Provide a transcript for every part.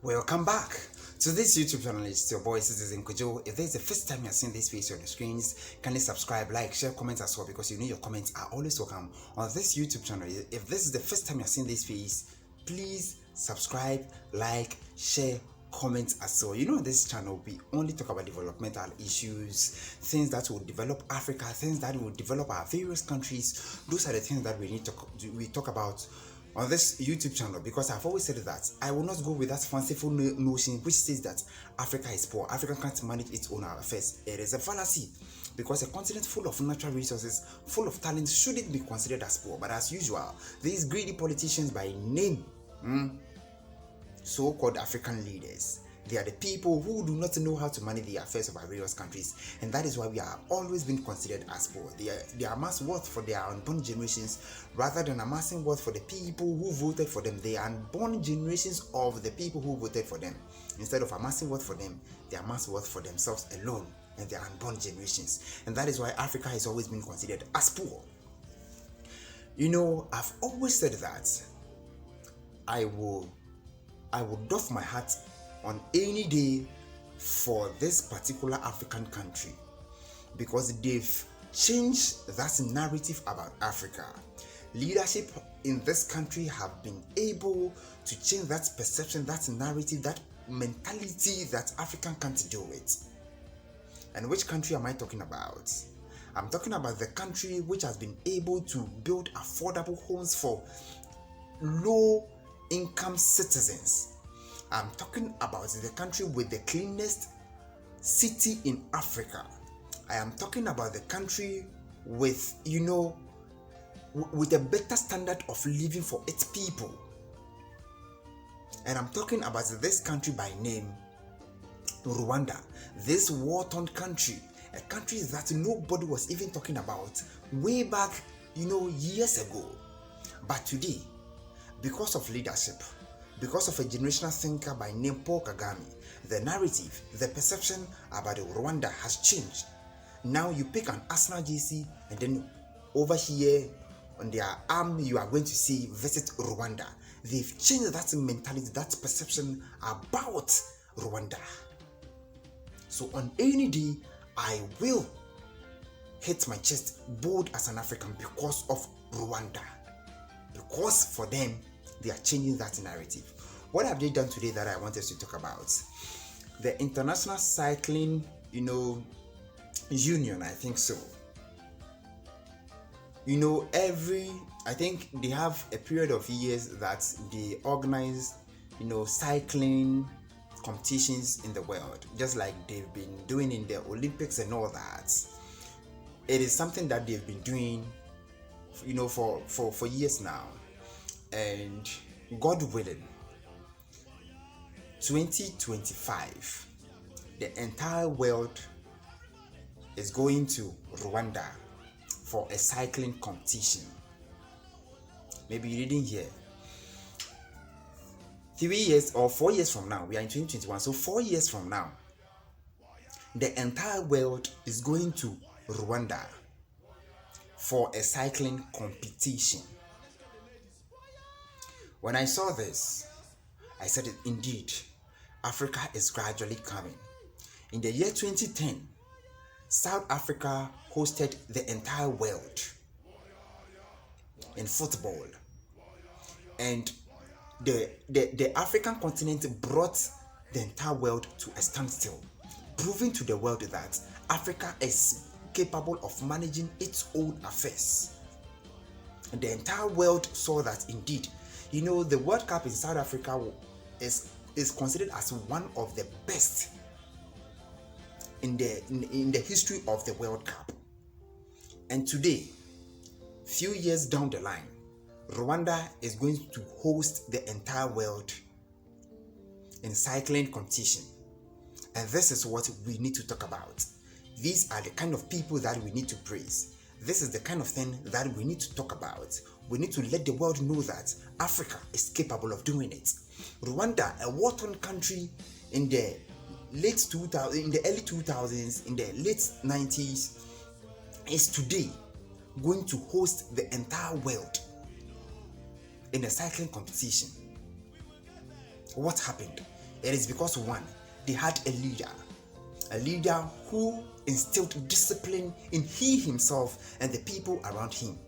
Welcome back to this YouTube channel. It's your boy Citizen Kojo. If this is the first time you're seeing this video on the screens, kindly subscribe, like, share, comment as well, because you know your comments are always welcome on this YouTube channel. If this is the first time you're seeing this face, please subscribe, like, share, comment as well. You know, on this channel we only talk about developmental issues, things that will develop Africa, things that will develop our various countries. Those are the things that we talk about on this YouTube channel, because I've always said that I will not go with that fanciful notion which says that Africa is poor, Africa can't manage its own affairs. It is a fallacy, because a continent full of natural resources, full of talent, shouldn't be considered as poor. But as usual, these greedy politicians by name, so-called African leaders, they are the people who do not know how to manage the affairs of our various countries, and that is why we are always being considered as poor. They amass wealth for their unborn generations rather than amassing wealth for the people who voted for them. They are unborn generations of the people who voted for them. Instead of amassing wealth for them, they amass wealth for themselves alone and their unborn generations, and that is why Africa has always been considered as poor. You know, I've always said that I will doff my hat on any day for this particular African country, because they've changed that narrative about Africa. Leadership in this country have been able to change that perception, that narrative, that mentality that African can't do it. And which country am I talking about? I'm talking about the country which has been able to build affordable homes for low income citizens. I'm talking about the country with the cleanest city in Africa. I am talking about the country with, with a better standard of living for its people. And I'm talking about this country by name, Rwanda. This war-torn country, a country that nobody was even talking about way back, years ago. But today, because of leadership, because of a generational thinker by name Paul Kagame, the narrative, the perception about Rwanda has changed. Now you pick an Arsenal JC and then over here on their arm you are going to see visit Rwanda. They've changed that mentality, that perception about Rwanda. So on any day, I will hit my chest bold as an African because of Rwanda. Because for them, they are changing that narrative. What have they done today that I want us to talk about? The International Cycling, Union, I think so. I think they have a period of years that they organize, cycling competitions in the world, just like they've been doing in the Olympics and all that. It is something that they've been doing, for years now. And God willing, 2025, the entire world is going to Rwanda for a cycling competition. Maybe you didn't hear. 3 years or 4 years from now, we are in 2021, so 4 years from now, the entire world is going to Rwanda for a cycling competition. When I saw this, I said, indeed, Africa is gradually coming. In the year 2010, South Africa hosted the entire world in football. And the African continent brought the entire world to a standstill, proving to the world that Africa is capable of managing its own affairs. And the entire world saw that indeed, the World Cup in South Africa is considered as one of the best in the history of the World Cup. And today, few years down the line, Rwanda is going to host the entire world in cycling competition. And this is what we need to talk about. These are the kind of people that we need to praise. This is the kind of thing that we need to talk about. We need to let the world know that Africa is capable of doing it. Rwanda, a war-torn country in the early 2000s, in the late 90s, is today going to host the entire world in a cycling competition. What happened? It is because one, they had a leader who instilled discipline in he himself and the people around him.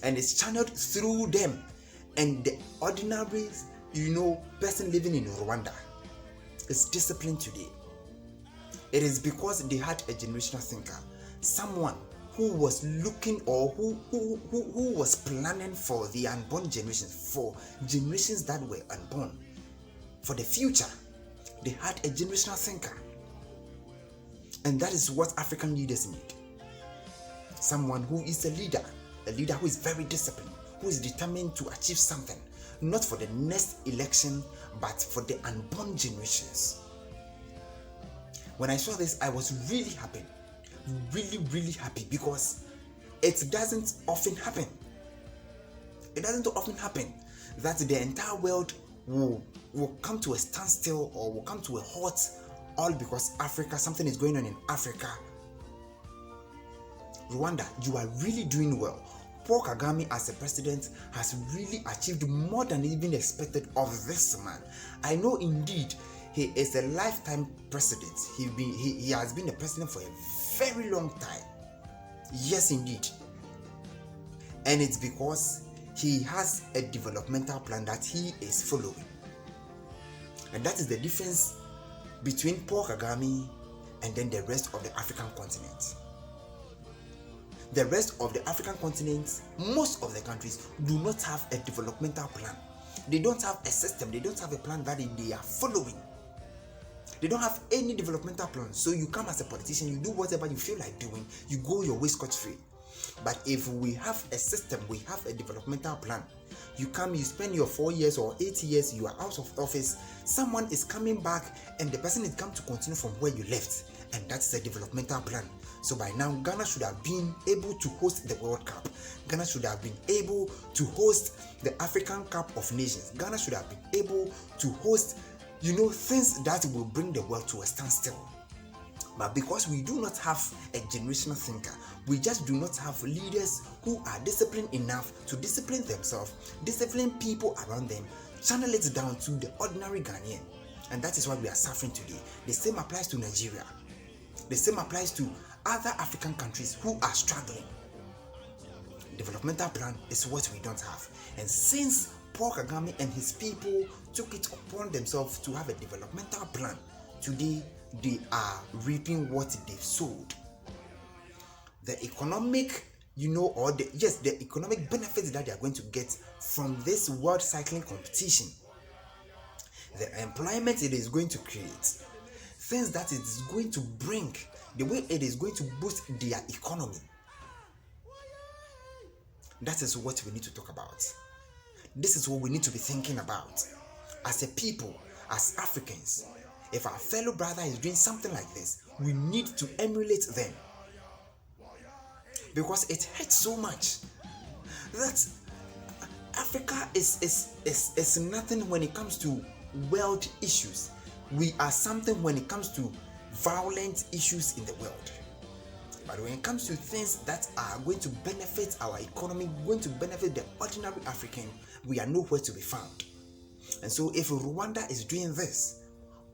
And it's channeled through them and the ordinary, person living in Rwanda is disciplined today. It is because they had a generational thinker, someone who was looking or who was planning for the unborn generations, for generations that were unborn, for the future. They had a generational thinker. And that is what African leaders need. Someone who is a leader who is very disciplined, who is determined to achieve something, not for the next election, but for the unborn generations. When I saw this, I was really happy. Really, really happy, because it doesn't often happen. It doesn't often happen that the entire world will come to a standstill or will come to a halt, all because Africa, something is going on in Africa. Rwanda, you are really doing well. Paul Kagame as a president has really achieved more than even expected of this man. I know indeed he is a lifetime president. He has been a president for a very long time. Yes, indeed. And it's because he has a developmental plan that he is following. And that is the difference between Paul Kagame and then the rest of the African continent. The rest of the African continent, most of the countries do not have a developmental plan. They don't have a system. They don't have a plan that they are following. They don't have any developmental plan. So you come as a politician, you do whatever you feel like doing, you go your way scot-free. But if we have a system, we have a developmental plan, you come, you spend your 4 years or 8 years, you are out of office, someone is coming back and the person is come to continue from where you left. And that's a developmental plan. So by now, Ghana should have been able to host the World Cup. Ghana should have been able to host the African Cup of Nations. Ghana should have been able to host, things that will bring the world to a standstill. But because we do not have a generational thinker, we just do not have leaders who are disciplined enough to discipline themselves, discipline people around them, channel it down to the ordinary Ghanaian. And that is why we are suffering today. The same applies to Nigeria. The same applies to other African countries who are struggling. Developmental plan is what we don't have. And since Paul Kagame and his people took it upon themselves to have a developmental plan, today they are reaping what they've sowed. The economic, the economic benefits that they are going to get from this world cycling competition, the employment it is going to create, things that it is going to bring, the way it is going to boost their economy. That is what we need to talk about. This is what we need to be thinking about as a people, as Africans. If our fellow brother is doing something like this, we need to emulate them, because it hurts so much that Africa is nothing when it comes to world issues. We are something when it comes to violent issues in the world. But when it comes to things that are going to benefit our economy, going to benefit the ordinary African, we are nowhere to be found. And so if Rwanda is doing this,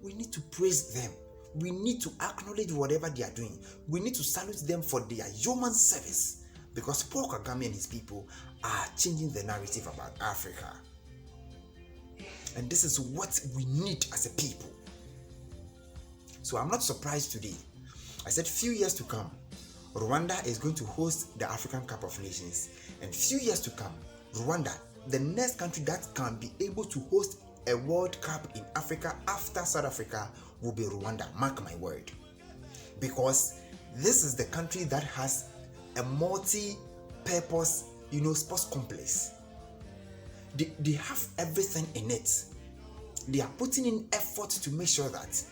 we need to praise them. We need to acknowledge whatever they are doing. We need to salute them for their human service, because Paul Kagame and his people are changing the narrative about Africa. And this is what we need as a people. So I'm not surprised today. I said few years to come, Rwanda is going to host the African Cup of Nations. And few years to come, Rwanda, the next country that can be able to host a World Cup in Africa after South Africa, will be Rwanda. Mark my word. Because this is the country that has a multi-purpose, sports complex. They have everything in it. They are putting in effort to make sure that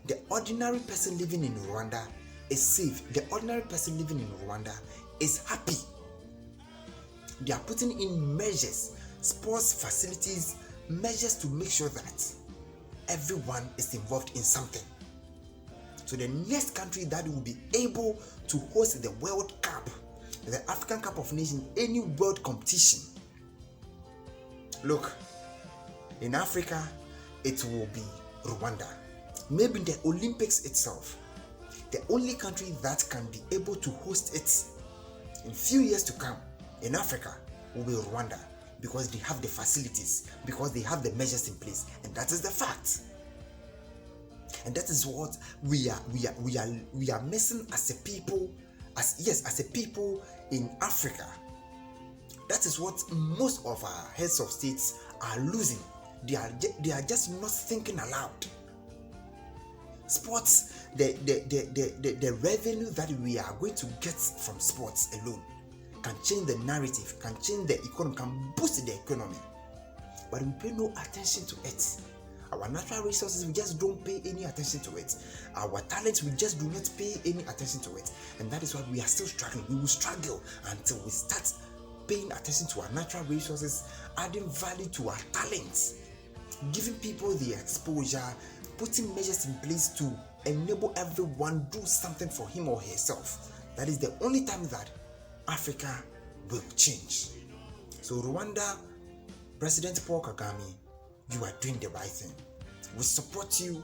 the ordinary person living in Rwanda is safe. The ordinary person living in Rwanda is happy. They are putting in measures, sports facilities, measures to make sure that everyone is involved in something. So the next country that will be able to host the World Cup, the African Cup of Nations, any world competition. Look, in Africa, it will be Rwanda. Maybe the Olympics itself, the only country that can be able to host it in few years to come in Africa will be Rwanda, because they have the facilities, because they have the measures in place, and that is the fact. And that is what we are missing as a people, as a people in Africa. That is what most of our heads of states are losing. They are just not thinking aloud. Sports, the revenue that we are going to get from sports alone can change the narrative, can change the economy, can boost the economy. But we pay no attention to it. Our natural resources, we just don't pay any attention to it. Our talents, we just do not pay any attention to it. And that is why we are still struggling. We will struggle until we start paying attention to our natural resources, adding value to our talents, giving people the exposure, putting measures in place to enable everyone do something for him or herself. That is the only time that Africa will change. So Rwanda, President Paul Kagame, you are doing the right thing. We support you.